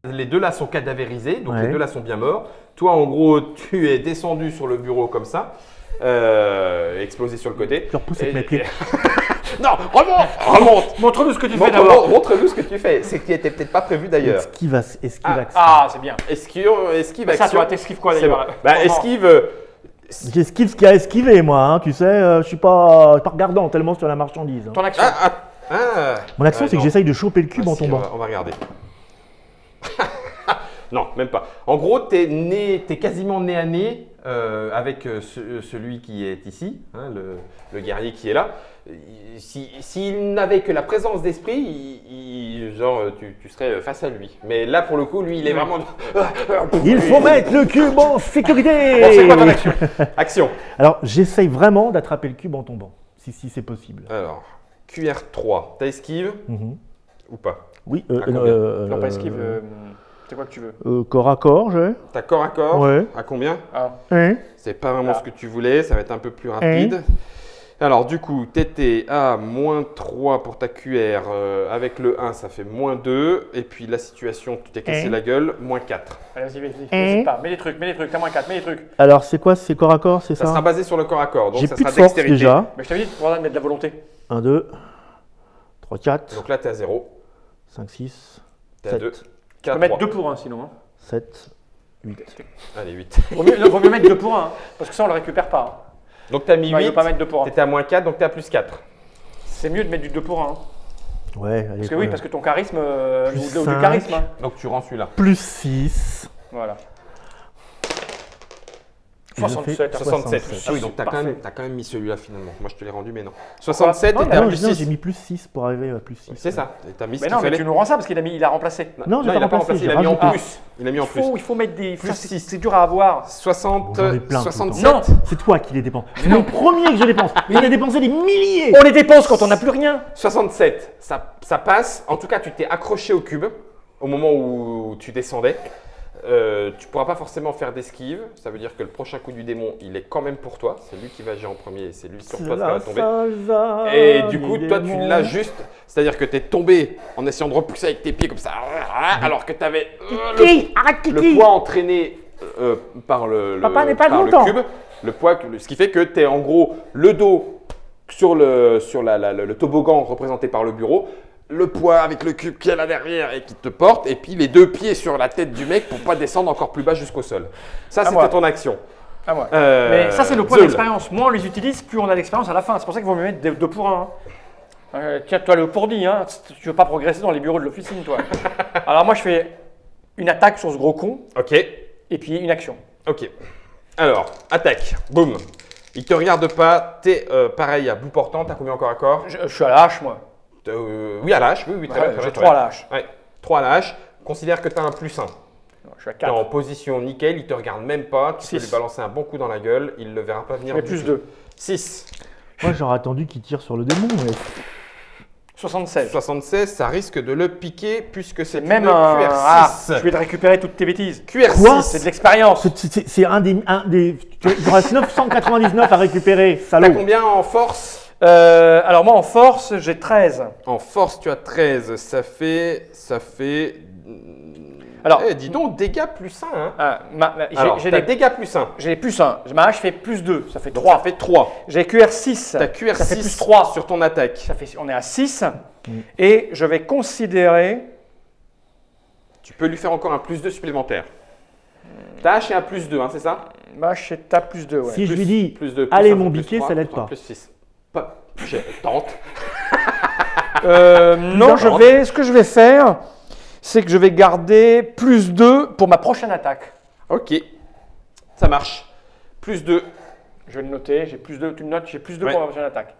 Les deux là sont cadavérisés, donc les deux là sont bien morts. Toi, en gros, tu es descendu sur le bureau comme ça, explosé sur le côté. Tu repousses avec mes pieds. Non, remonte. Montre-nous ce que tu fais d'abord. Montre-nous ce que tu fais. C'est qui n'était peut-être pas prévu d'ailleurs. Esquive action. Ah, c'est bien. Esquive Ça, action. toi, t'esquives quoi C'est d'ailleurs? bon. Bah, esquive. J'esquive ce qu'il y a à esquiver, moi. Hein, tu sais, je suis pas regardant tellement sur la marchandise. Hein. Ton action. Mon action, c'est que non. j'essaye de choper le cube en Si, tombant. on va regarder. Non, même pas. En gros, t'es quasiment nez à nez avec celui qui est ici, hein, le guerrier qui est là. S'il n'avait que la présence d'esprit, tu serais face à lui. Mais là, pour le coup, lui, il est vraiment… Il faut mettre le cube en sécurité. Bon, c'est quoi ton action? Action. Alors, j'essaye vraiment d'attraper le cube en tombant, si c'est possible. Alors, QR3, t'as esquive ou pas? Oui. Non, pas esquive. C'est quoi que tu veux? Corps à corps, j'ai. T'as corps à corps? Ouais. À combien? Hein? C'est pas vraiment ce que tu voulais, ça va être un peu plus rapide. Alors du coup, t'étais à -3 pour ta QR, avec le 1 ça fait -2, et puis la situation, tu t'es cassé la gueule, -4. Allez, vas-y, n'hésite pas. Mets les trucs, t'as -4, mets les trucs. Alors, c'est quoi? C'est corps à corps, c'est ça? Ça sera basé sur le corps à corps, donc J'ai ça plus sera de force dextérité. déjà. Mais je t'avais dit, pour mettre de la volonté. 1, 2, 3, 4, Donc là, t'es à 0, 5, 6, t'es à 7, 2, Tu 4, peux mettre 3. 2 pour 1 sinon. Hein. 7, 8. Allez, 8. Vaut mieux mettre 2 pour 1, hein, parce que ça on le récupère pas. Donc t'as mis Non, il 8, ne pas mettre 2 pour 1. t'étais à -4, donc t'es à +4. C'est mieux de mettre du 2 pour 1. Hein. Ouais, allez. Parce que oui, parce que ton charisme, ou du 5. charisme. Hein. Donc tu rends celui-là. Plus 6. Voilà. Et je 67. fais 67. 67. Ah oui, donc t'as Parfait. quand même mis celui-là finalement. Moi je te l'ai rendu, mais non. 67 Non, et t'es à Non, plus j'ai 6. mis plus 6 pour arriver à plus 6. C'est ça, et t'as mis ce Mais qu'il non, mais fallait. tu nous rends ça parce qu'il a remplacé. Non, j'ai il pas a pas remplacé, remplacé, il j'ai a mis en rajouté. plus. Il a mis en plus. Il faut mettre des… Plus ça, 6. c'est dur à avoir. 60, J'en ai plein tout le temps. 67. Non. C'est toi qui les dépenses. C'est le premier que je dépense. Il a dépensé des milliers. On les dépense quand on n'a plus rien. 67, ça passe. En tout cas, tu t'es accroché au cube au moment où tu descendais. Tu pourras pas forcément faire d'esquive. Ça veut dire que le prochain coup du démon, il est quand même pour toi. C'est lui qui va agir en premier et c'est lui sur toi qui va tomber. Et du coup, toi, tu l'as juste. C'est-à-dire que tu es tombé en essayant de repousser avec tes pieds comme ça, alors que tu avais le poids entraîné par Papa n'est pas par le content. cube. Le poids, ce qui fait que tu es en gros le dos sur le toboggan représenté par le bureau. Le poids avec le cube qui est là derrière et qui te porte, et puis les deux pieds sur la tête du mec pour pas descendre encore plus bas jusqu'au sol. Ça, c'était moi. ton action. Ah ouais. Mais ça, c'est le point Zeul. d'expérience. Moins on les utilise, plus on a d'expérience à la fin. C'est pour ça qu'il vaut mieux mettre 2 pour 1. Tiens, toi, le pourdi, hein, tu veux pas progresser dans les bureaux de l'officine, toi. Alors, moi, je fais une attaque sur ce gros con Ok, et puis une action. ok. Alors, attaque. Boum. Il te regarde pas. T'es pareil à bout portant. T'as combien encore à corps? Je suis à la hache, moi. Oui, à la hache. Oui, très bien. J'ai 3 à la hache. Ouais, 3 à la hache. Considère que tu as un +1. Je suis à Tu es en 4. position nickel. Il te regarde même pas. Tu peux Six. lui balancer un bon coup dans la gueule. Il ne le verra pas venir. Mais du plus tout. 2. 6. Moi, j'aurais attendu qu'il tire sur le démon. Mais... 76. 76, ça risque de le piquer puisque c'est Même une un… QR6. Ah, je vais te récupérer toutes tes bêtises. QR6. C'est de l'expérience. C'est un des. Il en reste 999 à récupérer, T'as salaud. combien en force? Alors, moi, en force, j'ai 13. En force, tu as 13. Ça fait. Alors, dis donc, dégâts +1. Hein. Alors, J'ai des dégâts +1. J'ai +1. Ma hache fait +2. Ça fait Donc 3. ça fait 3. J'ai QR6. T'as QR6 Ça fait +3. sur ton attaque. Ça fait, on est à 6. Et je vais considérer… Tu peux lui faire encore un +2 supplémentaire. Ta hache est à +2, hein, c'est ça? Ma hache est à +2. Ouais. Si je lui dis, +2, allez +1, mon +3, biquet, ça l'aide pas. +6. Tente. Non, ce que je vais faire, c'est que je vais garder +2 pour ma prochaine attaque. Ok. Ça marche. +2. Je vais le noter. J'ai +2. Tu me notes, j'ai +2 Ouais. pour ma prochaine attaque.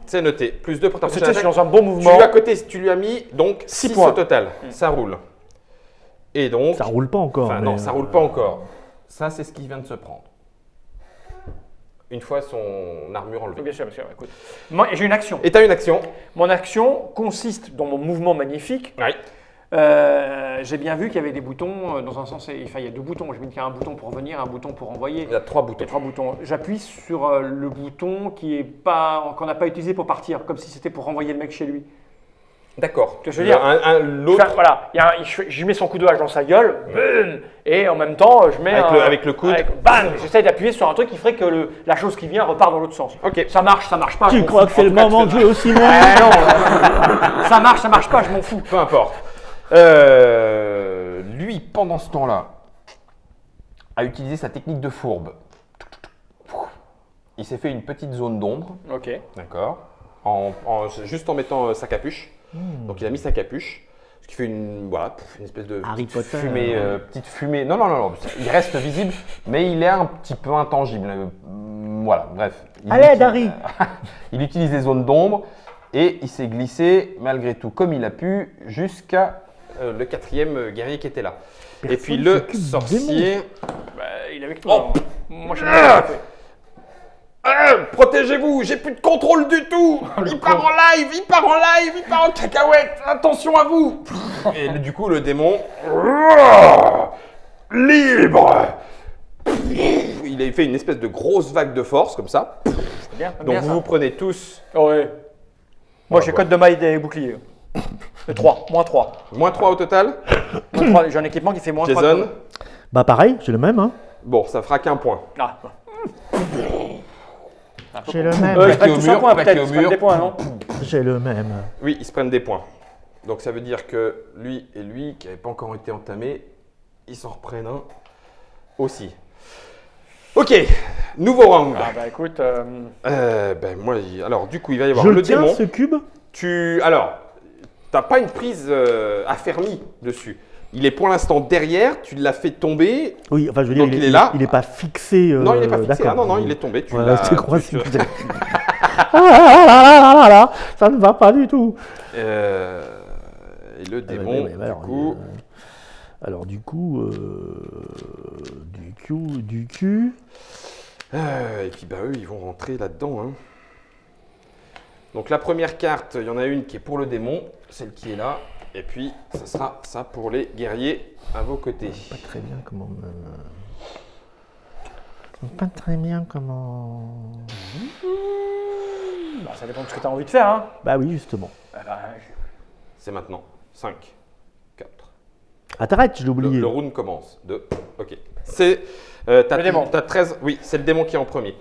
C'est noté. +2 pour ta C'est prochaine je suis attaque. dans un bon Tu mouvement. lui as coté, tu lui as mis donc 6 points. au total. Ça roule. Et donc. Ça roule pas encore. Enfin, mais, non, ça roule pas encore. Ça, c'est ce qu'il vient de se prendre. Une fois son armure enlevée. Bien sûr, bien sûr. Écoute. Moi, j'ai une action. Et tu as une action. Mon action consiste dans mon mouvement magnifique Oui. J'ai bien vu qu'il y avait des boutons dans un sens. Enfin, il y a 2 boutons. Je me dis qu'il y a un bouton pour revenir, un bouton pour envoyer. Il y a 3 Il y boutons. a 3 boutons. J'appuie sur le bouton qu'on n'a pas utilisé pour partir, comme si c'était pour renvoyer le mec chez lui. D'accord. Que je veux dire, L'autre Voilà, je lui mets son coup de hache dans sa gueule, boum, et en même temps, je mets avec le coude. bam, j'essaie d'appuyer sur un truc qui ferait que la chose qui vient repart dans l'autre sens. Ok. Ça marche pas. je Tu m'en crois fous. que c'est le En tout cas, moment de jouer au cinéma? Non, ça marche pas, je m'en fous. Peu importe. Lui, pendant ce temps-là, a utilisé sa technique de fourbe. Il s'est fait une petite zone d'ombre, Ok. d'accord, juste en mettant sa capuche. Donc il a mis sa capuche, ce qui fait une espèce de Harry petite Potter. fumée, petite fumée. Non, il reste visible, mais il est un petit peu intangible. Voilà, bref. Allez, Harry. Il utilise les zones d'ombre et il s'est glissé malgré tout comme il a pu jusqu'à le 4e guerrier qui était là. Et puis le s'occupe du sorcier. Bah, il est avec Oh. toi. Moi, je sais pas ce qu'il fait. Protégez-vous, j'ai plus de contrôle du tout. Il part en live, il part en cacahuète. Attention à vous. Et du coup, le démon libre. Il a fait une espèce de grosse vague de force comme ça. C'est bien, Donc bien vous ça. vous prenez tous Ouais. Moi, j'ai code de maille des boucliers. 3, moins 3. moins 3 au total. J'ai un équipement qui fait moins 3. Jason. Bah pareil, j'ai le même. Hein. Bon, ça fera qu'un point. Ah. J'ai le même. Ils prennent au tous mur, un point, plaqué peut-être. au Ils prennent mur. des points, non? J'ai le même. Oui, ils se prennent des points. Donc ça veut dire que lui et lui, qui n'avaient pas encore été entamés, ils s'en reprennent un aussi. Ok, nouveau round. Ah bah écoute, Alors du coup, il va y avoir Je le tiens démon. ce cube. T'as pas une prise affermie dessus. Il est pour l'instant derrière, tu l'as fait tomber. Oui, enfin je veux dire, Donc, il est là. Il est pas fixé. Non, il n'est pas fixé. d'accord. Ah non, il est tombé. Tu Ouais, l'as. c'est quoi, tu- c'est- Ah, ça ne va pas du tout. Et le démon, Ouais, du coup. Alors du coup, du cul. Et puis eux, ils vont rentrer là-dedans. Hein. Donc la première carte, il y en a une qui est pour le démon, celle qui est là. Et puis, ça sera ça pour les guerriers à vos côtés. Pas très bien comment. Pas très bien comment. bah, ça dépend de ce que tu as envie de faire. Hein. Bah oui, justement. C'est maintenant. 5, 4. Ah t'arrêtes, je l'ai Le, oublié. le round commence. 2. Ok. C'est. T'as Le démon. t'as 13. Oui, c'est le démon qui est en premier.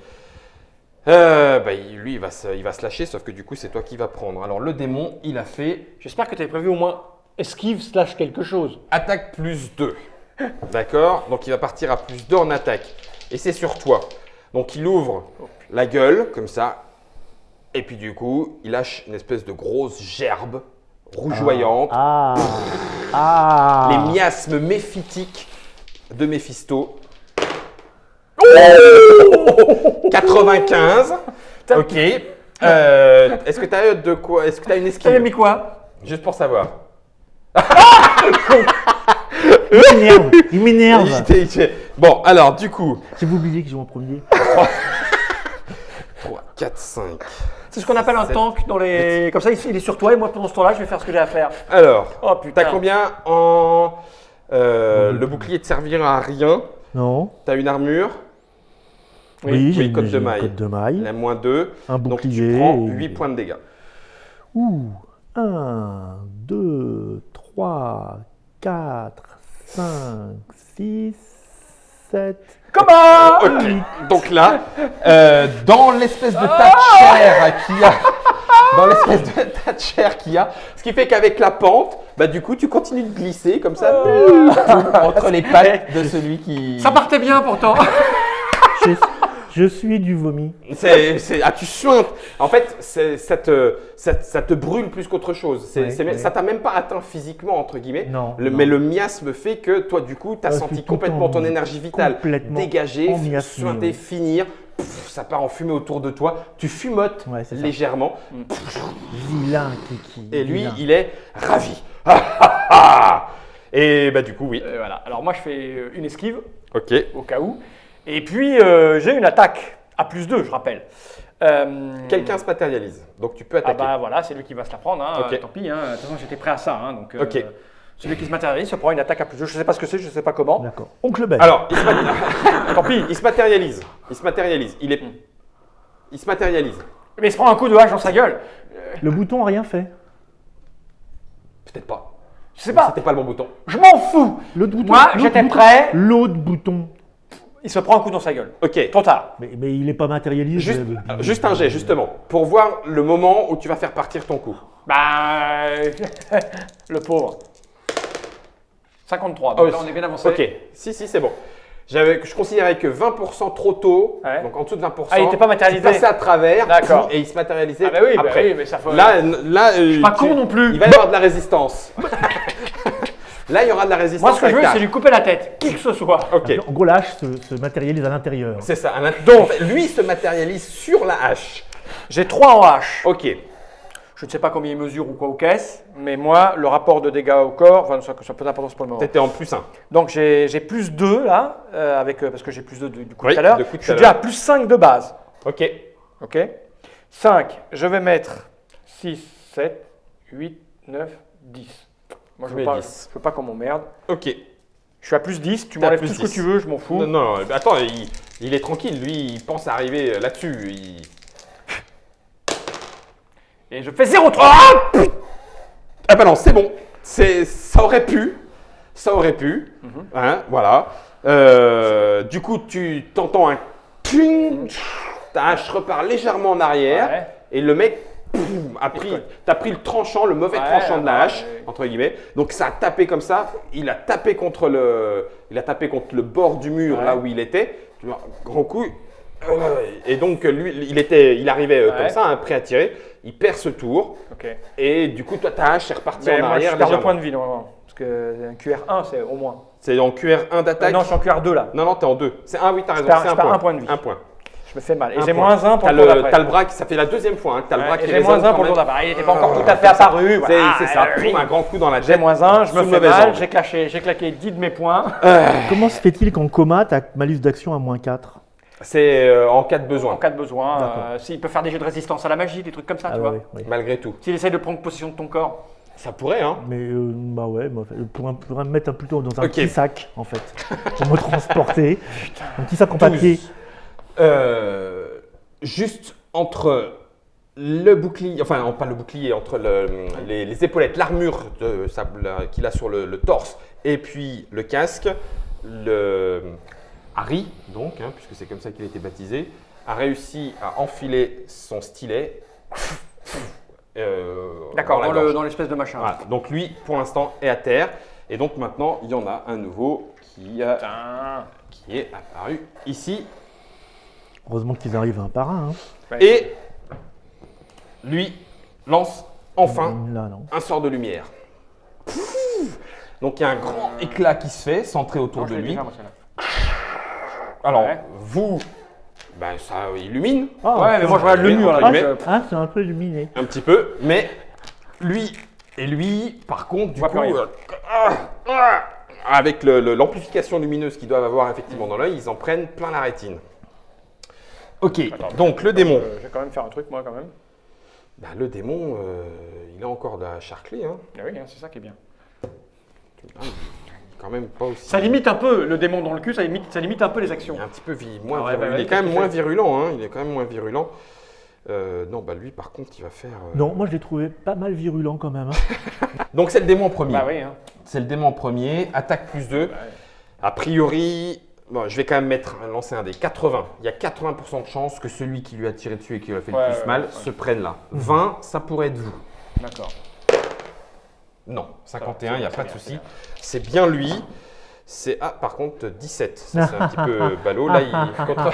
Lui, il va se lâcher, sauf que du coup, c'est toi qui vas prendre. Alors, le démon, il a fait J'espère que tu avais prévu au moins esquive / quelque chose. attaque plus 2. D'accord? Donc, il va partir à plus 2 en attaque. Et c'est sur toi. Donc, il ouvre la gueule, comme ça. Et puis, du coup, il lâche une espèce de grosse gerbe rougeoyante. Les miasmes méphytiques de Méphisto. 95. Ok. Est-ce que tu as de quoi? Est-ce que tu as une Tu avais mis esquive? quoi? Juste pour savoir. Il m'énerve. Bon, alors, du coup. J'ai oublié que j'ai en premier. 3, 4, 5. C'est ce qu'on appelle un tank dans les. Comme ça, il est sur toi et moi pendant ce temps-là, je vais faire ce que j'ai à faire. Alors, Oh putain. t'as combien en. Le bouclier te servira à rien. Non. T'as une armure. Oui, j'ai code j'ai de une maille. code de maille. La moins 2. Un Donc tu bouclier. prends et- 8 points de dégâts. Ouh. 1, 2, 3, 4, 5, 6, 7. Comment? Ok. Donc là, dans l'espèce de tas de chair qu'il y a. Dans l'espèce de tas de chair qu'il y a. Ce qui fait qu'avec la pente, bah du coup, tu continues de glisser comme ça. Entre les pattes de celui qui. Ça partait bien pourtant. Je suis du vomi. Tu suintes. En fait, ça te brûle plus qu'autre chose. Ouais. Ça t'a même pas atteint physiquement, entre guillemets. Non. Mais le miasme fait que toi, du coup, tu as Je senti suis tout complètement en- ton énergie vitale complètement dégager, emiasmé, suinter, ouais. finir. Pff, ça part en fumée autour de toi. Tu fumotes Ouais, c'est ça. légèrement. Vilain Kiki. Et lui, vilain. il est ravi. Et bah du coup, oui. Voilà. Alors moi, je fais une esquive Ok. au cas où. Et puis, j'ai une attaque à plus 2, je rappelle. Quelqu'un se matérialise. Donc tu peux Ah attaquer. bah voilà, c'est lui qui va se la prendre. Hein. Ok. Tant pis. Hein. De toute façon, j'étais prêt à ça. Hein. Donc, Ok. Celui qui se matérialise se prend une attaque à plus 2. Je ne sais pas ce que c'est, je ne sais pas comment. D'accord. Oncle Ben. Alors, Tant pis. il se matérialise. Il se matérialise. Il se matérialise. Mais il se prend un coup de hache dans sa gueule. Le bouton a rien fait. Peut-être pas. Je sais pas. C'était pas le bon bouton. Je m'en fous. L'autre bouton. Moi, l'autre j'étais bouton. prêt. L'autre bouton. Il se prend un coup dans sa gueule. Ok. Trop tard. Mais il n'est pas matérialisé. Juste un jet, justement, pour voir le moment où tu vas faire partir ton coup. Bah. Le pauvre. 53. Ah Donc oui. là, on est bien avancé. Ok. Si, c'est bon. Je considérais que 20% trop tôt, Ouais. donc en dessous de 20%. Ah, il était pas matérialisé. Tu passais à travers. D'accord. Et il se matérialisait Ah, bah oui, après. mais ça fait. Là, pas con non plus. Il va y avoir de la résistance. Là, il y aura de la résistance. Moi, ce que je veux, avec c'est lui couper la tête. Qui que ce soit. Ok. En gros, la hache se matérialise à l'intérieur. C'est ça. Donc, lui se matérialise sur la hache. J'ai 3 en hache. Ok. Je ne sais pas combien il mesure ou quoi aux caisses, mais moi, le rapport de dégâts au corps, enfin, ça a peu d'importance pour le moment. T'étais en plus 1. Donc, j'ai plus 2 là, parce que j'ai plus 2 du coup Oui, tout à l'heure. de coup tout Je suis à déjà à l'heure. plus 5 de base. Ok. Ok. 5, je vais mettre 6, 7, 8, 9, 10. Moi, je Oui, veux pas, 10. je veux pas qu'on m'emmerde. Ok. Je suis à plus 10, tu T'as m'enlèves plus tout ce que 10. tu veux, je m'en fous. Non, attends, il est tranquille. Lui, il pense arriver là-dessus. Et je fais 0,3. Ah bah non, c'est bon. Ça aurait pu. Hein, voilà. Du coup, tu t'entends un cling. Ta hache repart légèrement en arrière. Ouais. Et le mec t'as pris le tranchant, le mauvais Ouais, tranchant de la hache, ouais. entre guillemets. Donc ça a tapé comme ça. Il a tapé contre le bord du mur, Ouais. là où il était. Tu vois, grand coup. Et donc lui, il arrivait comme Ouais. ça, hein, prêt à tirer. Il perd ce tour. Ok. Et du coup, toi, ta hache est repartie Mais en moi, je arrière. perds de légèrement. points de vie normalement. Parce que un QR1, c'est au moins. C'est en QR1 d'attaque. Non, je suis en QR2 là. Non, t'es en 2. C'est oui, t'as raison. perds- c'est je perds point. un point de vie. Un point. Je me fais mal. Et Un j'ai point. moins 1 pour T'as le tour d'après. t'as le bras, ça fait la deuxième fois que t'as le bras qui Et j'ai moins 1 pour le tour d'après. d'après. Il n'était pas encore tout à fait apparu. Voilà. C'est ça, Oui. poum, un grand coup dans la J'ai tête. moins 1, je me Sous le fais mauvais mal, angle. j'ai claqué 10 de mes points. Comment se fait-il qu'en coma, ta malus d'action à moins 4? C'est en cas de besoin, En cas de besoin, D'accord. s'il peut faire des jeux de résistance à la magie, des trucs comme ça, tu Ah vois. ouais, ouais. malgré tout. S'il essaye de prendre possession de ton corps. Ça pourrait, hein. Mais bah ouais, pourrait me mettre plutôt dans un Ok. petit sac en fait, pour me transporter. Un petit sac en papier. Juste entre le bouclier, enfin non, pas le bouclier, entre les épaulettes, l'armure qu'il a sur le torse et puis le casque, Harry, donc, hein, puisque c'est comme ça qu'il a été baptisé, a réussi à enfiler son stylet. D'accord, dans la gorge. dans l'espèce de machin. Voilà. Donc lui, pour l'instant, est à terre. Et donc maintenant, il y en a un nouveau qui est apparu ici. Heureusement qu'ils arrivent un par un. Hein. Ouais. Et lui lance enfin Là, non. un sort de lumière. Pouf. Donc il y a un grand éclat qui se fait, centré autour Non, je de l'ai lui. déjà, moi, celle-là. Alors, Ouais. vous, ben, ça illumine Ah, Ouais, mais moi je regarde le mur là. entre donc, guillemets. c'est un peu illuminé. un petit peu, mais lui, par contre, du voit coup, plus rien. avec l'amplification lumineuse qu'ils doivent avoir effectivement dans l'œil, ils en prennent plein la rétine. Ok, donc le démon. Je vais quand même faire un truc moi quand même. Bah, le démon, il a encore de la charclée, hein. Ah oui, hein, c'est ça qui est bien. Il est quand même pas aussi. Ça limite un peu le démon dans le cul, ça limite un peu les actions. Il est un petit peu moins Ah ouais, virulent. bah, Il est qu'est-ce quand même qu'il moins fait virulent, hein. Il est quand même moins virulent. Non, bah lui, par contre, il va faire. Non, moi je l'ai trouvé pas mal virulent quand même. Hein. Donc c'est le démon en premier. Bah oui, hein. C'est le démon en premier. Attaque plus 2. A priori, bon, je vais quand même lancer un des 80. Il y a 80% de chances que celui qui lui a tiré dessus et qui lui a fait le plus mal se prenne là. 20, ça pourrait être vous. D'accord. Non, 51, il n'y a pas de souci. C'est bien lui. C'est par contre 17. Ça, c'est un petit peu ballot. Là, il contre.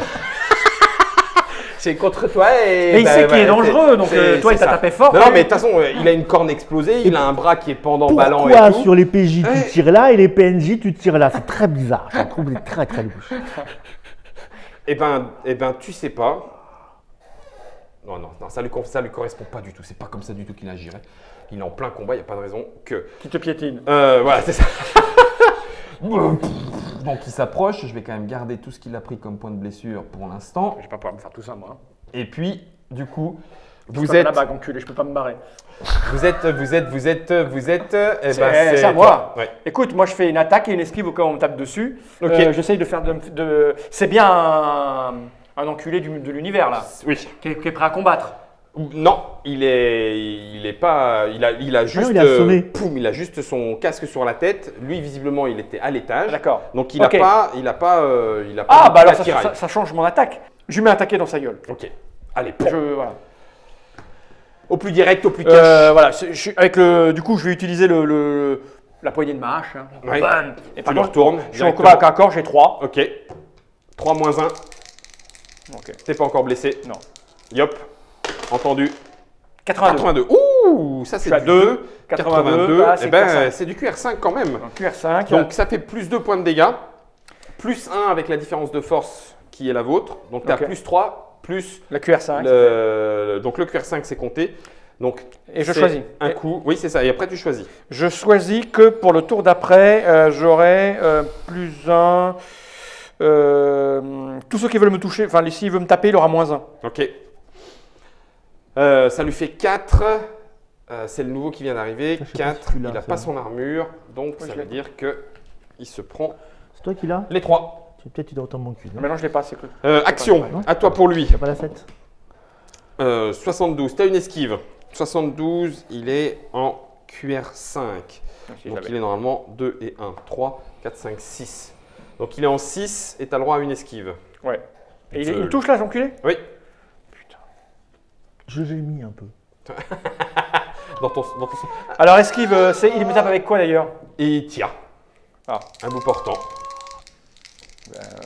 C'est contre toi et. Mais il sait qu'il est dangereux, donc toi, il t'a tapé fort. Non, quand mais même. de toute façon, il a une corne explosée, il a un bras qui est pendant ballant et Pourquoi tout. sur les PJ Ouais. tu tires là et les PNJ tu tires là? C'est très bizarre. Je trouve très très louche. Eh ben, tu sais pas. Non, ça lui correspond pas du tout. C'est pas comme ça du tout qu'il agirait. Il est en plein combat, il n'y a pas de raison que. Qui te piétine. Voilà, c'est ça. Donc il s'approche. Je vais quand même garder tout ce qu'il a pris comme point de blessure pour l'instant. Je vais pas pouvoir me faire tout ça moi. Et puis, du coup, Vous C'est pas êtes, la bague, enculé, je peux pas me barrer. vous êtes. Eh ben, C'est à moi. Ouais. Écoute, moi je fais une attaque et une esquive au cas où on me tape dessus. Ok. J'essaye de faire C'est bien un enculé de l'univers là, Oui. qui est prêt à combattre. Non, il est pas. Il a juste. il a sonné. Poum, il a juste son casque sur la tête. Lui, visiblement, il était à l'étage. D'accord. Donc il Ok. a pas. Ah bah alors l'attirail. ça change mon attaque. Je lui mets un taquet dans sa gueule. Ok. Allez, poum. Voilà. Au plus direct, au plus cash. Voilà, du coup, je vais utiliser la poignée de ma hache. Hein. Ouais. Bam. Et Tu par le contre, retournes. je suis en combat à corps, j'ai 3. Ok. 3 moins 1. Ok. T'es pas encore blessé. Non. Yop. Entendu. 82. 82. Ouh, ça c'est Je suis à du 2. 82. Ah, c'est Eh ben, QR5. c'est du QR5 quand même. Un QR5. Donc ça fait plus 2 points de dégâts. Plus 1 avec la différence de force qui est la vôtre. Donc tu as Ok. plus 3. Plus la QR5. donc le QR5 c'est compté. Donc Et je c'est choisis. un coup. Oui, c'est ça. Et après tu choisis. Je choisis que pour le tour d'après, j'aurai plus 1. Tous ceux qui veulent me toucher, enfin, s'il veut me taper, il aura moins 1. Ok. Ça lui fait 4. C'est le nouveau qui vient d'arriver. Ça, je sais pas 4. si tu l'as, Il n'a ça. pas son armure. Donc Oui, ça je veut l'ai. dire que il se prend C'est toi qui l'as les 3. Peut-être tu dois autant mon cul. Non, Maintenant, je l'ai pas, c'est que. Action. Non. À toi pour lui. t'as pas la 7. 72. Tu as une esquive. 72. Il est en QR5. Donc il est normalement 2 et 1. 3, 4, 5, 6. Donc il est en 6 et tu as le droit à une esquive. Ouais. Et Je- il touche là, l'enculé? Oui. Je l'ai mis un peu. Dans ton... Alors, esquive, il me tape avec quoi d'ailleurs? Et il tire. Ah. Un bout portant.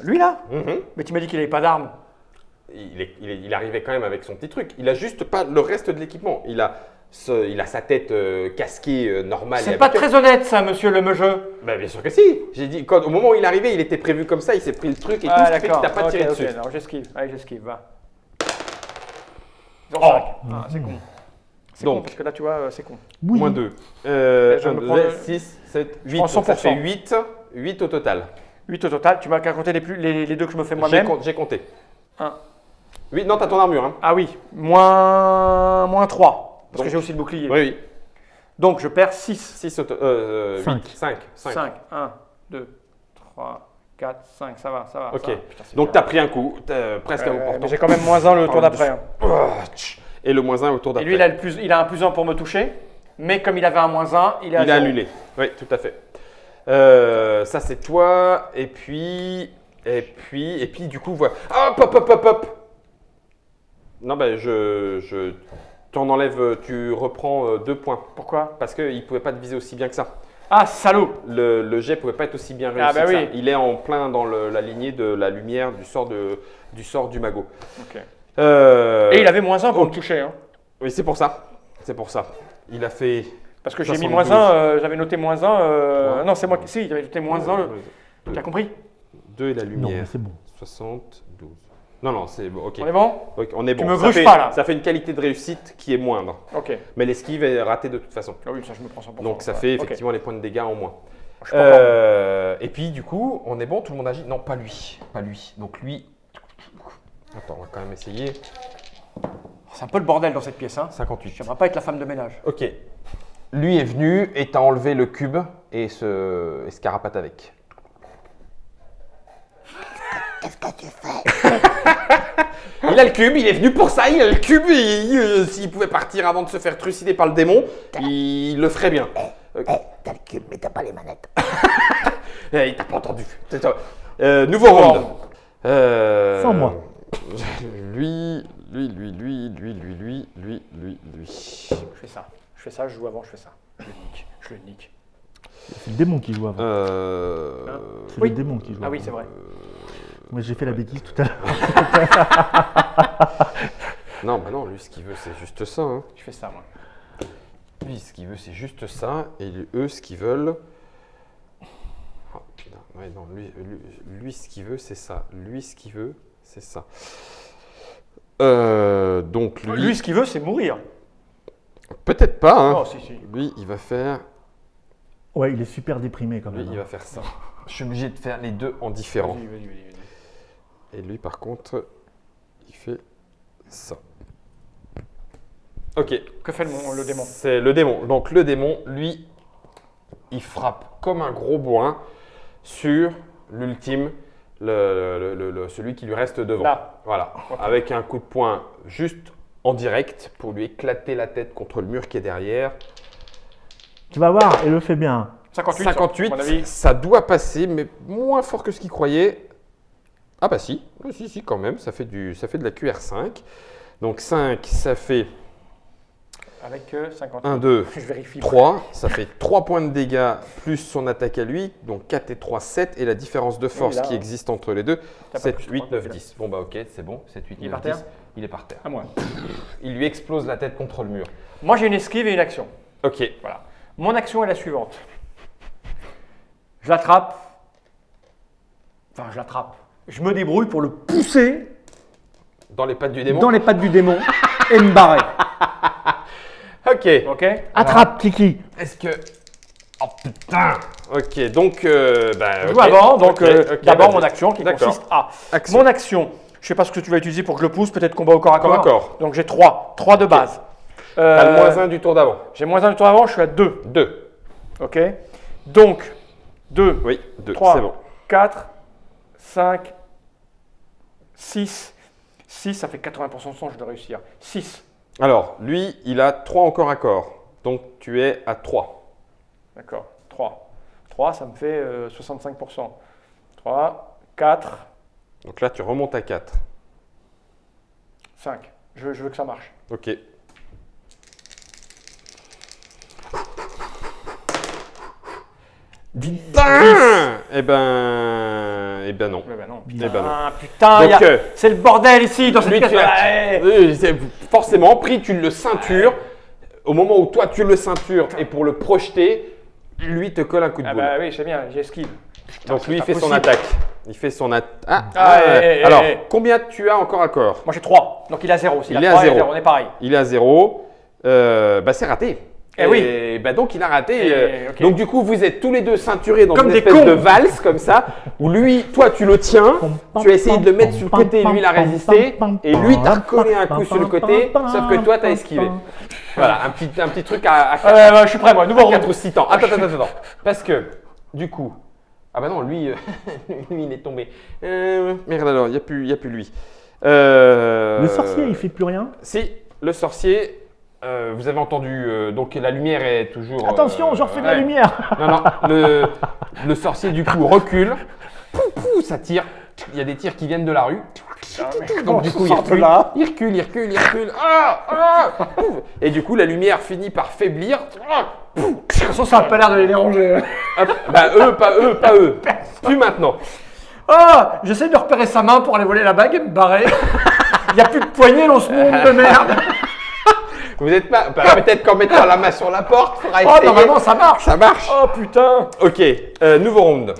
Lui là? Mhm. Mais tu m'as dit qu'il avait pas d'arme. Il arrivait quand même avec son petit truc. Il a juste pas le reste de l'équipement. Il a sa tête casquée normale. et C'est pas habituelle. très honnête ça, monsieur le meugeux. Ben, bien sûr que si. J'ai dit, au moment où il est arrivé, il était prévu comme ça. Il s'est pris le truc et tout. Ah, Ce qui fait d'accord. qu'il t'a pas tiré Ok, dessus. alors j'esquive. Allez, j'esquive, va. 0,5. Oh. Ah, c'est con. C'est Donc. con parce que là, tu vois, c'est con. Oui. Moins 2. je me prends le- 6, 7, 8. prends Donc ça 100%. fait 8. 8 au total. 8 au total. Tu m'as qu'à compter les deux que je me fais moi-même. J'ai compté. 1. 8, non, t'as ton armure. Hein. Ah oui, moins 3. Parce Donc. que j'ai aussi le bouclier. Oui, oui. Donc, je perds 6. 6 au 5. 5. 5. 1, 2, 3, 4, 5. Ça va, ça va. Ok. ça va. Putain, c'est Donc dur. t'as pris un coup. Presque à bout Mais portant. j'ai quand même moins 1 le tour d'après. hein. Et le moins 1 au tour Et d'après. lui, il a un plus 1 pour me toucher. Mais comme il avait un moins 1, il est à Il a 0. annulé. Oui, tout à fait. Ça c'est toi. Et puis, du coup, voilà. Hop. Non, ben je t'en enlève. Tu reprends 2 points Pourquoi? parce qu'il ne pouvait pas te viser aussi bien que ça. Ah, salaud! Le jet pouvait pas être aussi bien réussi Ah, bah que ça. oui. Il est en plein dans la lignée de la lumière du sort du magot. Ok. Euh, Et il avait moins 1 pour me toucher. Hein. Oui, c'est pour ça. C'est pour ça. Il a fait. Parce que j'ai mis 72. moins 1, j'avais noté moins 1. Ouais. Non, c'est moi qui. Si, j'avais noté moins 1. Tu as compris? 2 et la Non, lumière. mais c'est bon. 72. Non, c'est bon. Ok. On est bon? Ok, on est bon. Tu me Ça gruges fait- pas, là. Ça fait une qualité de réussite qui est moindre. Ok. Mais l'esquive est ratée de toute façon. Ah oui, ça, je me prends 100%. Donc ça Ouais. fait Ok. effectivement les points de dégâts en moins. Je suis pas content. Et puis du coup, on est bon, tout le monde agit. Non, pas lui. Pas lui. Donc lui. Attends, on va quand même essayer. C'est un peu le bordel dans cette pièce. Hein. 58. J'aimerais pas être la femme de ménage. Ok. Lui est venu et t'as enlevé le cube et se carapate avec. Qu'est-ce que tu fais? Il a le cube, il est venu pour ça, il a le cube et s'il pouvait partir avant de se faire trucider par le démon, il le ferait bien. T'as le cube, mais t'as pas les manettes. Il t'a pas entendu. Nouveau round. Sans moi. Lui. Je fais ça, je joue avant, je fais ça. Je le nique. C'est le démon qui joue avant. C'est Oui. le démon qui joue Ah oui, avant. c'est vrai. Moi j'ai fait la bêtise tout à l'heure. Non, bah non, lui ce qu'il veut c'est juste ça. Hein. Je fais ça, moi. Lui ce qu'il veut c'est juste ça et eux ce qu'ils veulent. Oh, putain, ouais, non, lui ce qu'il veut c'est ça. Lui ce qu'il veut c'est ça. Donc Lui, ce qu'il veut, c'est mourir. peut-être pas. Hein. Non, si. Lui il va faire. Ouais, il est super déprimé quand Lui même. il va faire ça. Je suis obligé de faire les deux en différent. Vas-y. Et lui, par contre, il fait ça. Ok. Que fait le démon? C'est le démon. Donc le démon, lui, il frappe comme un gros bourrin sur l'ultime, celui qui lui reste devant. Là. Voilà. Ok. Avec un coup de poing juste en direct pour lui éclater la tête contre le mur qui est derrière. Tu vas voir, il le fait bien. 58. 58, à mon avis. ça doit passer, mais moins fort que ce qu'il croyait. Ah bah si, si, quand même, ça fait de la QR5. Donc 5, ça fait Avec 58. 1, 2, Je vérifie. 3. Ça fait 3 points de dégâts plus son attaque à lui. Donc 4 et 3, 7. Et la différence de force là, qui existe entre les deux, T'as pas 7, plus, 8, je crois. 9, 10. Bon bah ok, c'est bon. 7, 8, Il est 9, par 10. terre Il est par terre. À moi. Il lui explose la tête contre le mur. Moi, j'ai une esquive et une action. Ok. Voilà. Mon action est la suivante. Je l'attrape. Enfin, je l'attrape. Je me débrouille pour le pousser Dans les pattes du démon. dans les pattes du démon et me barrer. Ok. Ok? Attrape, Kiki. Est-ce que... Oh putain. Ok, donc... Je joue avant, donc d'abord vas-y. mon action qui D'accord. consiste à... Action. Mon action, je sais pas ce que tu vas utiliser pour que je le pousse, peut-être combat au corps à Corps à corps. corps. Donc j'ai 3 de base. T'as le moins 1 du tour d'avant. J'ai moins 1 du tour avant, je suis à 2. 2. Ok? Donc, 2, Oui, 2. 3, C'est bon. 4, 5, 6. 6, ça fait 80% de son, je dois réussir. 6. Alors, lui, il a 3 en corps à corps. Donc, tu es à 3. D'accord. 3. 3, ça me fait 65%. 3, 4, Donc là, tu remontes à 4. 5. Je veux que ça marche. Ok. Putain. Eh ben non. Mais ben non. Eh ben non. Putain, Donc, c'est le bordel ici dans cette lui, pièce. tu l'as forcément pris, tu le ceintures. Au moment où toi, tu le ceintures et pour le projeter, lui te colle un coup de Ah boule. bah oui, je sais bien, j'esquive. Donc lui, il c'est fait pas son possible. attaque. Il fait son attaque. Ah, Alors, combien tu as en corps à corps? Moi j'ai 3, donc il a 0. S'il Il est a à 3, zéro. on est pareil. Il est à 0. C'est raté. Eh oui. Bah donc il a raté. Ok. Donc du coup, vous êtes tous les deux ceinturés dans Comme une des espèce cons. de valse comme ça, où lui, toi, tu le tiens, tu as essayé de le mettre sur le côté, lui, il a résisté, et lui, t'as recollé un coup sur le côté, sauf que toi, t'as esquivé. Voilà, un petit truc à Je suis prêt moi, nouveau 4 round. ou 6 temps. Attends. Parce que, du coup, ah bah non, lui, lui il est tombé. Merde alors, il n'y a plus lui. Le sorcier, il fait plus rien. Si, le sorcier, vous avez entendu, donc la lumière est toujours... Attention, je refais de la ouais. lumière. Non, le sorcier du coup recule, ça tire, il y a des tirs qui viennent de la rue, donc du coup il recule, il recule, pouf. Et du coup la lumière finit par faiblir, De toute façon, ça n'a pas l'air de les déranger. hop, bah pas eux, plus maintenant. Ah, j'essaie de repérer sa main pour aller voler la bague et me barrer. Il n'y a plus de poignée dans ce monde de merde. Vous n'êtes pas, bah, peut-être qu'en mettant la main sur la porte, faudra Oh, essayer. normalement ça marche. Ça marche. Oh putain. Ok, nouveau round.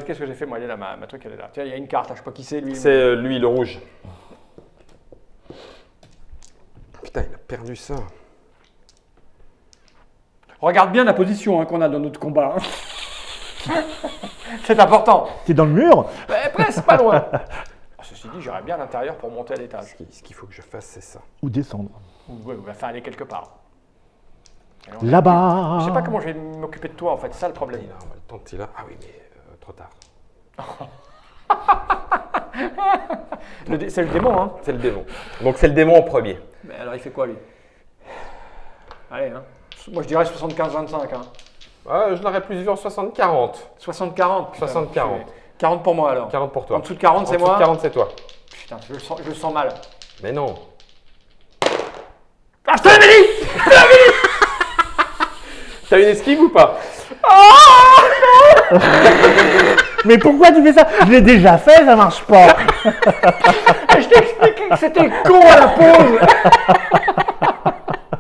Qu'est-ce que j'ai fait moi? Elle est là, ma truc elle est là. Tiens, il y a une carte, je sais pas qui c'est lui. C'est lui le rouge. Putain, il a perdu ça. Regarde bien la position qu'on a dans notre combat. C'est important. T'es dans le mur. Presque, pas loin. Ceci dit, j'irais bien à l'intérieur pour monter à l'étage. Ce qu'il faut que je fasse, c'est ça. Ou descendre. Ouais, on va faire aller quelque part. Là-bas. Je sais pas comment je vais m'occuper de toi en fait, c'est ça le problème. Il a, on va le tenter là. Ah oui, mais trop tard. C'est le démon, hein. C'est le démon. Donc c'est le démon en premier. Mais alors il fait quoi lui? Allez, hein. Moi je dirais 75-25. Hein. Je l'aurais plus vu en 60-40. 60-40. 60-40. 40 pour moi alors. 40 pour toi. En dessous de 40, c'est moi. En dessous de 40, c'est toi. Putain, je le sens mal. Mais non. Ah, je te l'avais dit. T'as une esquive ou pas? Mais pourquoi tu fais ça? Je l'ai déjà fait, ça marche pas. Je t'ai expliqué que c'était con à la pause.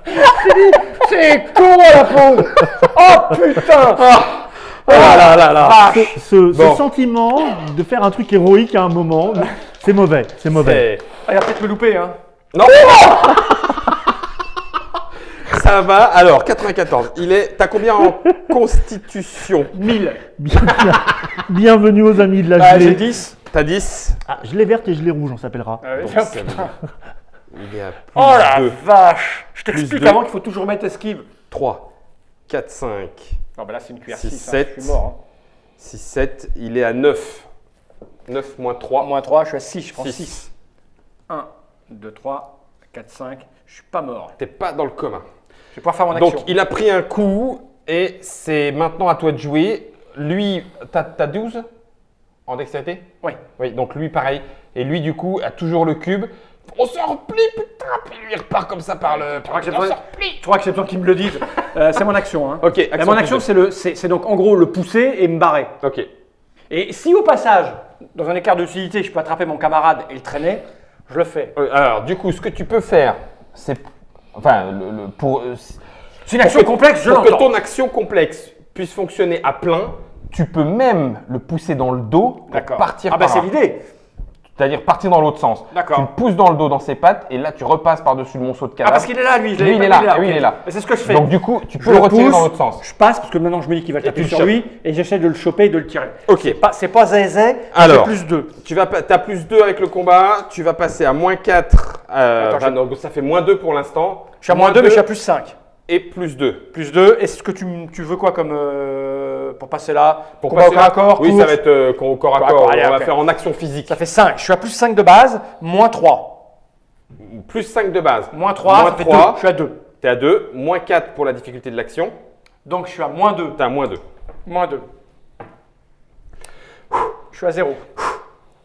Je t'ai dit, c'est con à la pause. Oh putain. Oh là là là. Vache. Ce Bon. sentiment de faire un truc héroïque à un moment, c'est mauvais, c'est mauvais. Ah, il va peut-être me louper, hein. Non. Ça va. Alors 94. T'as combien en constitution? 1000. Bienvenue aux amis de la J'ai gelée. 10. T'as 10. Ah, gelée verte et gelée rouge, on s'appellera. Ah oui, Bon, tiens, c'est putain. Il est à plus Oh la 2. vache! Je t'explique deux. avant qu'il faut toujours mettre esquive. 3, 4, 5, Non, bah là, c'est une cuillère 6, 6. 7. Je suis mort. 6, 7. Il est à 9. 9 moins 3. Moins 3, je suis à 6. Je prends 6. 6. 1, 2, 3, 4, 5. Je suis pas mort. T'es pas dans le coma. Je vais pouvoir faire mon action. Donc, il a pris un coup et c'est maintenant à toi de jouer. Lui, t'as 12 en dextérité? Oui. Oui, donc lui, pareil. Et lui, du coup, a toujours le cube. On se replie, putain, puis lui, il repart comme ça par le. Tu crois que j'ai on se besoin, replie. tu crois que j'ai besoin qu'ils me le disent? C'est mon action. Hein. Ok, Mais action mon plus action, deux. c'est donc en gros le pousser et me barrer. Ok. Et si au passage, dans un écart de lucidité, je peux attraper mon camarade et le traîner, je le fais. Alors, du coup, ce que tu peux faire, c'est. Enfin, pour. C'est une action complexe, je Pour que l'entends. ton action complexe puisse fonctionner à plein, tu peux même le pousser dans le dos pour D'accord. partir Ah bah par c'est là. l'idée. C'est-à-dire partir dans l'autre sens. D'accord. Tu le pousses dans le dos, dans ses pattes, et là, tu repasses par-dessus le monceau de Ah cadavre. parce qu'il est là, lui. Je Lui, l'avais il est pas là. vu, Oui, ok. il est là. Et c'est ce que je fais. Donc, du coup, tu Je peux le retirer pousse, dans l'autre sens. Je passe parce que maintenant je me dis qu'il va tu taper le sur chopes. lui et j'essaie de le choper et de le tirer. Ok. C'est pas zézé, Alors. c'est plus 2. Tu as plus 2 avec le combat, tu vas passer à moins 4. Attends, Donc, ça fait moins 2 pour l'instant. Je suis à moins 2, mais je suis à plus 5. Et plus 2. Plus 2. Est-ce que tu veux quoi comme. Pour passer là Pour combat passer au corps à corps, Oui, course. ça va être au corps à Corps à corps. corps, allez, On va ok. faire en action physique. Ça fait 5. Je suis à plus 5 de base, moins 3. Plus 5 de base. Moins 3, ça fait 2. Je suis à 2. Tu es à 2. Moins 4 pour la difficulté de l'action. Donc je suis à moins 2. Tu es à moins 2. Moins 2. Je suis à 0.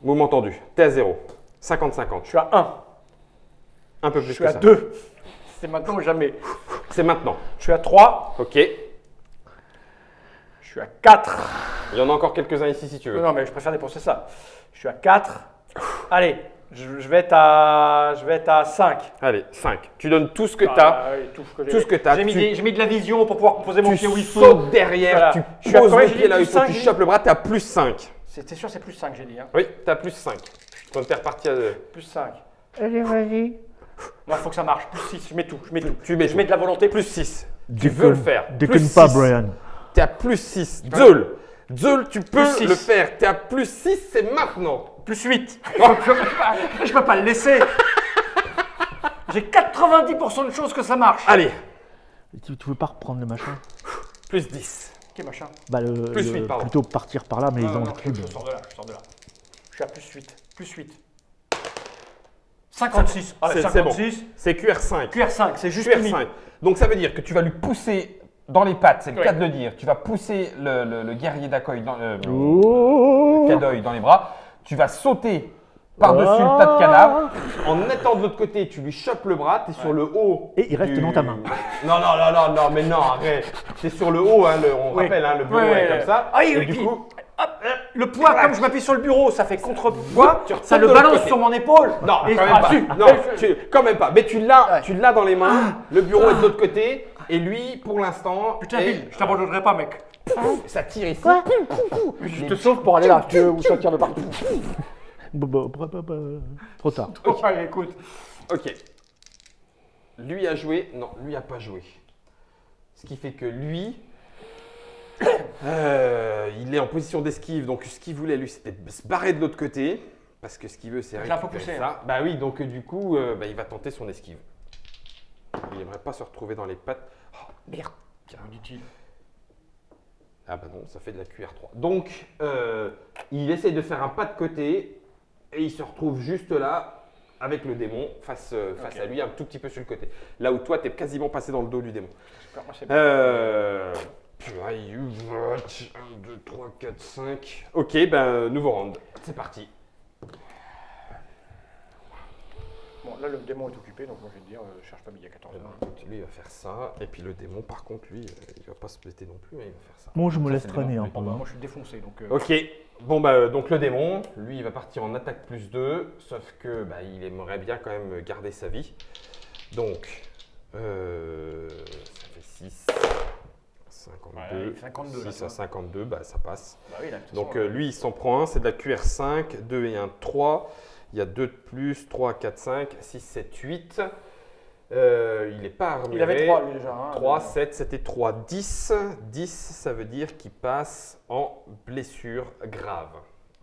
Mouvement tendu. Tu es à 0. 50-50. Je suis à 1. Un peu Je plus suis que à ça. 2. C'est maintenant ou jamais. C'est maintenant. Je suis à 3. Ok. Je suis à 4. Il y en a encore quelques-uns ici si tu veux. Non, mais je préfère dépenser ça. Je suis à 4. Allez, je vais être à 5. Allez, 5. Tu donnes tout ce que tu as. Oui, tout ce que Tout ce que t'as, J'ai tu- mis de la vision pour pouvoir poser mon Tu pied où il faut. sautes derrière, Voilà. tu Je suis à poses combien, le j'ai pied dit là où il plus faut, cinq, tu j'ai dit chopes le bras, tu as plus 5. C'est sûr, c'est plus 5, j'ai dit. Hein. Oui, tu as plus 5. Donc tu es reparti à... Plus 5. Allez, vas-y. Moi, il faut que ça marche. Plus 6, je mets tout. Je mets tout. tu mets je tout. mets de la volonté. Plus 6. Tu veux le faire. Déconne Plus pas, 6. Brian. Tu es à plus 6. Zeul. Zeul, tu peux Plus six. le faire. Tu es à plus 6, c'est maintenant. Plus 8. Je peux pas le laisser. J'ai 90% de chances que ça marche. Allez, Tu veux pas reprendre le machin? plus 10. Ok, machin. Bah, Plus huit, pardon. plutôt partir par là, mais ils ont Non, le cube. je sors de là. Je suis à plus 8. Plus 8. 56. Ah, C'est 56. C'est QR5. QR5, c'est juste QR5. limite. Donc ça veut dire que tu vas lui pousser dans les pattes, c'est le Oui. cas de le dire. Tu vas pousser le guerrier d'Akoy dans Oh. Cadoy dans les bras. Tu vas sauter par-dessus le tas de cadavres. En étant de l'autre côté, tu lui chopes le bras, tu es sur le haut. Et il reste dans ta main. Non, mais non, arrête. Tu es sur le haut, hein, on Oui. rappelle, hein, le bureau Oui, est oui, comme ça. Ah oui, et oui, du puis- coup, Hop, le poids, comme je m'appuie sur le bureau, ça fait contrepoids, Tu retournes ça le de l'autre balance côté. sur mon épaule. non, Et- quand même ah, pas. si. Non, quand même pas. Mais tu l'as dans les mains, le bureau est de l'autre côté, et lui, pour l'instant, Putain, est- Bill, je t'abandonnerai pas, mec. ça tire ici. Quoi? Je te sauve pour aller là, tu veux, où ça tire de partout. Trop tard. Oh, allez, écoute. Ok. Lui a joué. Non, lui a pas joué. Ce qui fait que lui, il est en position d'esquive. Donc ce qu'il voulait, lui, c'était se barrer de l'autre côté. Parce que ce qu'il veut, c'est Je l'ai un peu récupérer poussé, ça. Bah oui, donc du coup, il va tenter son esquive. Il n'aimerait pas se retrouver dans les pattes. Oh, merde. Me dit-il. Ah bah non, ça fait de la QR3. Donc, il essaye de faire un pas de côté et il se retrouve juste là avec le démon face Ok. à lui, un tout petit peu sur le côté. Là où toi, tu es quasiment passé dans le dos du démon. Super, moi, c'est 1, 2, 3, 4, 5. Ok, ben nouveau round. C'est parti. Bon, là, le démon est occupé, donc moi, je vais te dire, cherche pas midi à 14h. Lui, il va faire ça. Et puis le démon, par contre, lui, il va pas se péter non plus, mais il va faire ça. Bon, je me Ça, laisse c'est traîner démon. hein, pendant. Moi, je suis défoncé, donc. Ok, bon bah donc le démon, lui il va partir en attaque plus 2, sauf que bah, il aimerait bien quand même garder sa vie. Donc, ça fait 6, 52, Ouais, 52, 6 là, à toi. 52, bah ça passe. Bah oui, là, de toute Donc façon, lui il s'en prend un, c'est de la QR5, 2 et 1, 3, il y a 2 de plus, 3, 4, 5, 6, 7, 8. Il n'est pas armé. il avait 3 lui déjà. Hein, 3, 7, c'était 3, 10. 10, ça veut dire qu'il passe en blessure grave.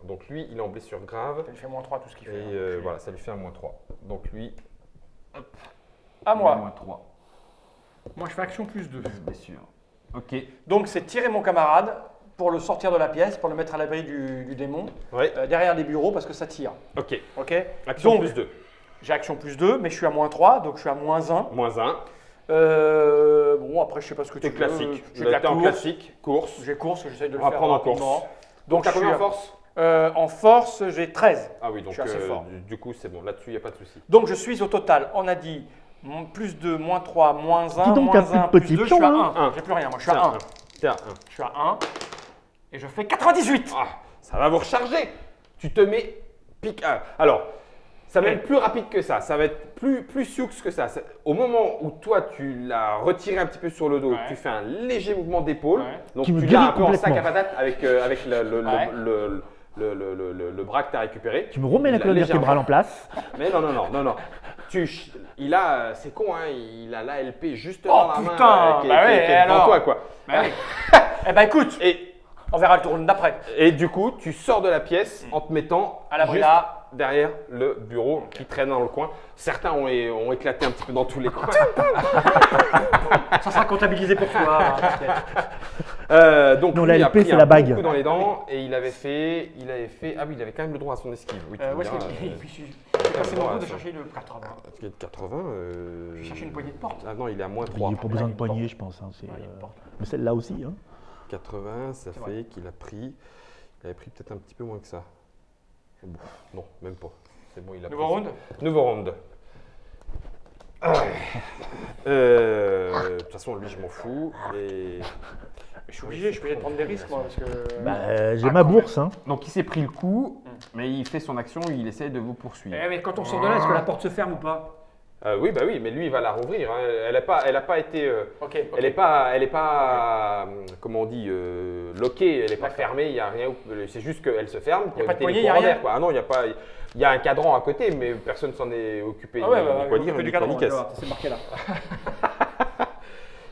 Donc lui, il est en blessure grave. Il fait moins 3 tout ce qu'il Et fait. hein. voilà, ça lui fait un moins 3. Donc lui, À moi. Moins 3, Moi, je fais action plus 2. bien sûr. Ok. Donc, c'est tirer mon camarade pour le sortir de la pièce, pour le mettre à l'abri du démon, Oui. derrière les bureaux parce que ça tire. Ok. Ok. Action Donc, plus 2. j'ai action plus 2, mais je suis à moins 3, donc je suis à moins 1. Moins 1. Bon, après, je sais pas ce que tu C'est veux. classique. J'ai de la T'es en course. classique. Course. J'ai course, j'essaie de le On va faire prendre en rapidement. course. Donc, t'as je suis combien en à- force? En force, j'ai 13. Ah oui, donc Je suis assez fort. du coup, c'est bon. Là-dessus, il n'y a pas de souci. Donc, je suis au total, on a dit plus 2, moins 3, moins 1, Dis donc, moins t'as plus 1, de plus petits 2, je suis à pions, 1. hein. J'ai plus rien, moi, je suis T'es à 1. T'es à 1. Je suis à 1. Et je fais 98. Ah, ça va vous recharger. Tu te mets pique. Alors, ça va être plus rapide que ça. Ça va être plus sioux que ça. Au moment où toi, tu l'as retiré un petit peu sur le dos, Ouais. tu fais un léger mouvement d'épaule. Ouais. Donc, Qui me tu guérit l'as un peu en sac complètement. à patate avec Ouais. le bras que tu as récupéré. Tu me remets la Il a colonne légèrement- vertébrale en place. Mais non. Il a, c'est con, hein, il a l'ALP juste Oh, dans la main putain, qui est- bah qui est- ouais, qui est devant alors toi, quoi. Bah oui. Eh ben écoute, on verra le tour d'après. Et du coup, tu sors de la pièce en te mettant À l'abri juste là. derrière le bureau qui traîne dans le coin. Certains ont éclaté un petit peu dans tous les coins. Ça sera comptabilisé pour toi. Donc Non, lui, il a l'ALP, pris c'est un la bon bague. coup dans les dents et il avait fait, ah oui, il avait quand même le droit à son esquive. Oui, tu Ouais, me je diras, j'ai passé mon ouais, goût de ça- chercher le 80. parce qu'il est de 80. Je vais chercher une poignée de porte. Ah non, il est à moins Il 3. n'y a pas besoin de poignée, je pense. Hein, c'est, Ouais, il y a une porte. mais celle-là aussi. Hein. 80, ça C'est fait vrai. qu'il a pris. Il avait pris peut-être un petit peu moins que ça. Bon, non, même pas. C'est bon, il a Nouveau pris. round. Nouveau round. De toute façon, lui, je m'en fous. Et... Je suis obligé de prendre des risques moi parce que. Bah, j'ai Ah, ma quand bourse. Hein. Donc, il s'est pris le coup, mais il fait son action, il essaie de vous poursuivre. Eh, mais quand on sort de là, est-ce que la porte se ferme ou pas? Oui, bah oui, mais lui, il va la rouvrir. Hein. Elle a pas été. Ok. Elle n'est pas, comment on dit, lockée, elle n'est pas D'accord. fermée, il n'y a rien. C'est juste qu'elle se ferme pour Y a pas de éviter les poignée, y a courants rien d'air, quoi. Ah non, il n'y a pas. Il y a un cadran à côté, mais personne s'en est occupé. Ah ouais, ni bah, quoi on dire, fait ni du quoi cadran, ni caisse. c'est marqué là.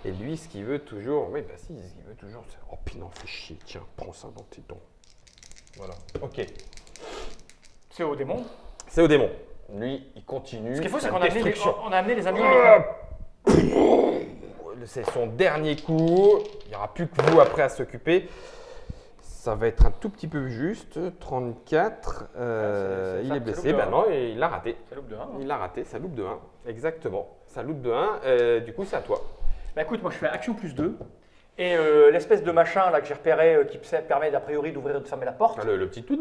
Et lui, ce qu'il veut toujours, oui, bah si, ce qu'il veut toujours, c'est oh, puis non, fais chier, tiens, prends ça dans tes dents. Voilà. Ok. C'est au démon. C'est au démon. Lui, il continue. Ce qu'il faut, c'est sa qu'on a amené destruction. on a amené les amis avec nous. C'est son dernier coup. Il n'y aura plus que vous après à s'occuper. Ça va être un tout petit peu juste. 34. c'est Il ça, est ça blessé. loupe de Ben un. non, il l'a raté. Ça loupe de 1. Il l'a raté. Ça loupe de 1. Exactement. Ça loupe de 1. Du coup, c'est à toi. Bah écoute, moi je fais action plus 2. Et l'espèce de machin là que j'ai repéré qui permet d'a priori d'ouvrir et de fermer la porte. Ah, le petit tout.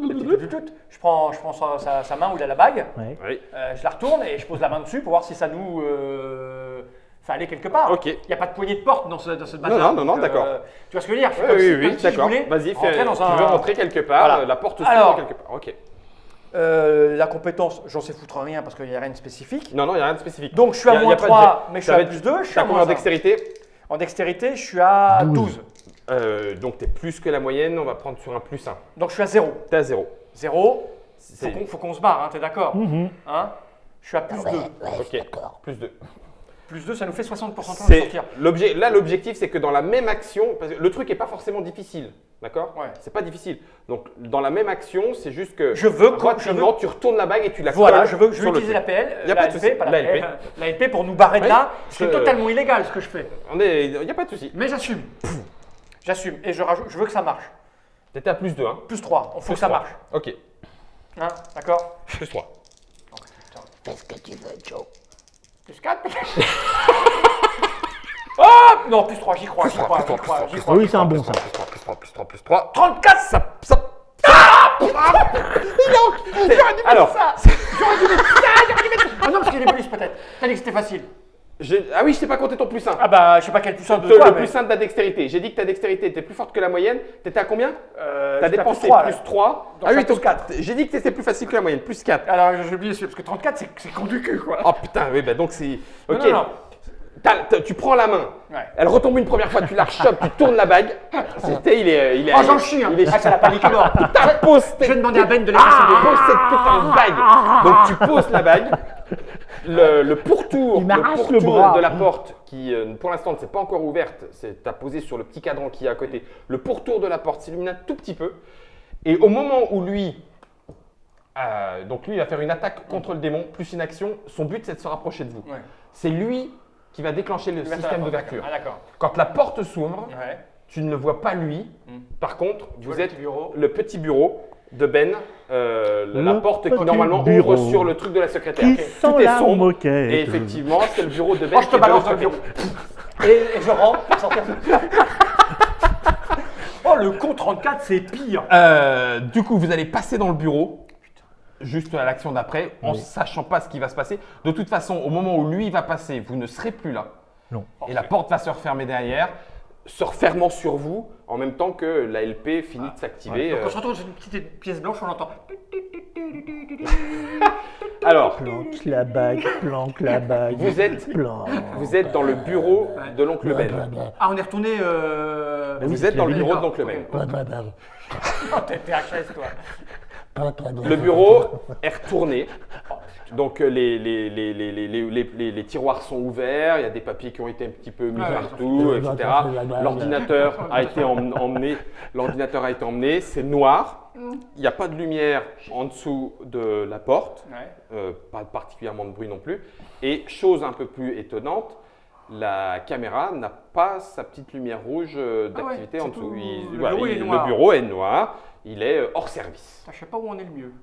Je prends sa main où il a la bague, Ouais. Oui. je la retourne et je pose la main dessus pour voir si ça nous fait aller quelque part. Ok. Il n'y a pas de poignée de porte dans cette Non, bazar. non, d'accord. Tu vois ce que je veux dire? Je fais Oui, comme oui, si- oui, comme si je d'accord. voulais Vas-y, rentrer dans tu un- veux rentrer quelque part. Voilà. La porte s'ouvre Alors. quelque part. Ok. La compétence, j'en sais foutre rien parce qu'il n'y a rien de spécifique. Non, non, il n'y a rien de spécifique. Donc je suis Y à a moins pas de 3, jet. mais je suis Ça à va être- plus 2, je suis T'as à combien moins en 1. dextérité? En dextérité, je suis à 12. 12. Donc, tu es plus que la moyenne. On va prendre sur un plus 1. Donc je suis à 0. Tu es à 0. 0, C'est- faut qu'on se barre, hein, t'es d'accord? Mhm. Hein? Je suis à plus 2. Ok. d'accord. Plus 2. Plus 2, ça nous fait 60% de temps de C'est sortir. là l'objectif, c'est que dans la même action, parce que le truc est pas forcément difficile, d'accord? Ouais. C'est pas difficile. Donc dans la même action, c'est juste que Je veux rapidement tu retournes la bague et tu la Voilà, colles je veux sur le utiliser truc. l'APL, Y a pas de souci, pas l'ALP. l'ALP pour nous barrer de Oui, là, ce qui est je- totalement illégal ce que je fais. Il n'y a pas de souci. Mais j'assume. J'assume et je veux que ça marche. T'étais à plus 2, hein? Plus 3, il faut Plus que ça 3. marche. Ok. Hein, d'accord? Plus 3. Fais ce que tu veux, Joe. Plus 4 Oh non, plus 3, j'y crois, j'y crois, j'y crois, j'y crois. Oui, c'est un bon ça. Plus 3, plus 3, plus 3, plus 3. 34 Ça. Alors, Ah non, parce qu'il y a des bonus peut-être. T'as dit que c'était facile. ah oui, je t'ai pas compté ton plus 1. Ah bah, je sais pas quel plus 1 de Le toi, mais... plus 1 de ta dextérité. J'ai dit que ta dextérité était plus forte que la moyenne. T'étais à combien? T'as j'étais à dépensé plus 3, plus là. 3. Donc, je suis à plus donc 4. J'ai dit que c'était plus facile que la moyenne. Plus 4. Alors, j'ai oublié, parce que 34, c'est con du cul, quoi. Oh putain, oui, bah donc c'est. Non, Ok. non, non. Tu prends la main. Ouais. Elle retombe une première fois, tu la rechopes, tu tournes la bague. C'était, il est. Oh, j'en chie, hein. Il est. Ah, c'est la panique à mort. Pose Je vais demander à Ben de laisser pose cette putain de bague. Donc tu poses la bague. Le pourtour, Il m'arrache pourtour le bras. de la porte qui, pour l'instant, ne s'est pas encore ouverte. T'as posé sur le petit cadran qui est à côté. Le pourtour de la porte s'illumine un tout petit peu. Et au moment où lui Donc lui, il va faire une attaque contre le démon, plus une action. Son but, c'est de se rapprocher de vous. Ouais. C'est lui qui va déclencher le Tu vas faire système la porte, d'ouverture. Ah, d'accord. Quand la porte s'ouvre, Ouais. tu ne le vois pas lui. Par contre, Tu vous vois le êtes petit bureau. le petit bureau de Ben, la porte qui petit normalement bureau ouvre sur le truc de la secrétaire. Qui Tout sent est la sombre. moquette. Et effectivement, c'est le bureau de Ben. Moi, je te qui est de balance dans l'autre le côté. Et je rentre pour sortir. Oh, le con 34, c'est pire. Du coup, vous allez passer dans le bureau, juste à l'action d'après, en sachant pas ce qui va se passer. De toute façon, au moment où lui va passer, vous ne serez plus là. Non. Et la porte va se refermer derrière, se refermant sur vous, en même temps que la LP finit de s'activer. Donc, on se retrouve dans une petite pièce blanche, on entend. Alors, Planque la bague, planque la bague. vous êtes dans le bureau de l'oncle Ben. Ah, on est retourné. Vous êtes dans le l'avais bureau dit. de l'oncle Ben. Oh, t'es HS, toi. Le bureau est retourné. Donc les tiroirs sont ouverts, il y a des papiers qui ont été un petit peu mis Ouais, partout, etc. L'ordinateur a été emmené. L'ordinateur a été emmené. C'est noir. Il n'y a pas de lumière en dessous de la porte. Ouais. Pas particulièrement de bruit non plus. Et chose un peu plus étonnante, la caméra n'a pas sa petite lumière rouge d'activité c'est en dessous. tout. Le bureau est noir. Le bureau est noir. Il est hors service. Je sais pas où on est le mieux.